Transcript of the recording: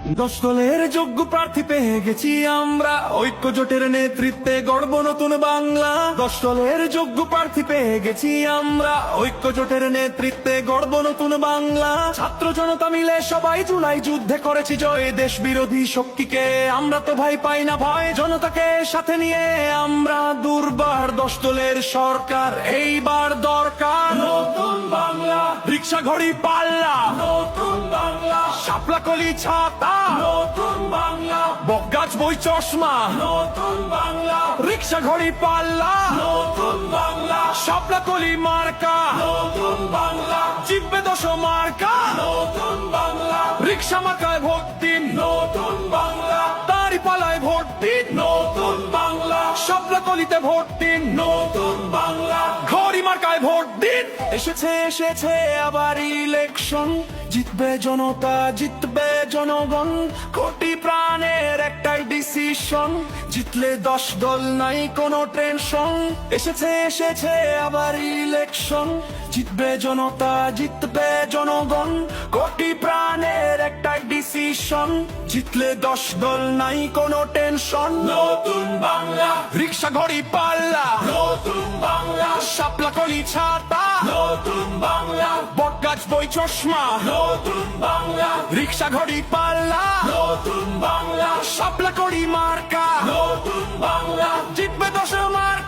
দশ দলের যোগ্য প্রার্থী পেয়ে গেছি আমরা, ঐক্য জোটের নেতৃত্বে গড়ব নতুন বাংলা। দশ দলের যোগ্য প্রার্থী পেয়ে গেছি আমরা, ঐক্য জোটের নেতৃত্বে গড়ব নতুন বাংলা। ছাত্র জনতা মিলে সবাই জুলাই যুদ্ধে করেছি জয়, দেশ বিরোধী শক্তিকে আমরা তো ভাই পাই না ভয়। জনতাকে সাথে নিয়ে আমরা দুর্বার, দশ দলের সরকার এইবার দরকার। নতুন বাংলা, রিক্সা ঘড়ি পাল্লা, নতুন বাংলা, শাপলা কলি ছাতা, নতুন বাংলা, বকগাছ বই চশমা, নতুন বাংলা, রিক্সা ঘড়ি পাল্লা, নতুন বাংলা, শাপলা কলি মার্কা, নতুন বাংলা, জিতবে ১০ মার্কা, নতুন বাংলা, রিক্সা মার্কায় ভোট দিন, নতুন বাংলা, দাড়ি পালায় ভোট দিন, নতুন বাংলা, শাপলা কলিতে ভোট দিন, নতুন বাংলা, ঘড়ি মার্কায় ভোট দিন। এসেছে আবার ইলেকশন, জিতবে জনতা, জিতবে জনগণ, কোটি প্রাণের একটাই ডিসিশন, জিতলে ১০ দল নাই কোনো টেনশন। এসেছে আবার ইলেকশন, জিতবে জনতা, জিতবে জনগণ, কোটি প্রাণের একটাই ডিসিশন, জিতলে ১০ দল নাই কোনো টেনশন। নতুন বাংলা, রিক্সা ঘড়ি পাল্লা, নতুন বাংলা, শাপলা কলি ছাতা, নতুন বাংলা, বটগাছ বই চশমা, নতুন বাংলা, রিক্সা ঘড়ি পাল্লা, নতুন বাংলা, শাপলা কলি মার্কা, নতুন বাংলা, জিতবে ১০ মার্কা।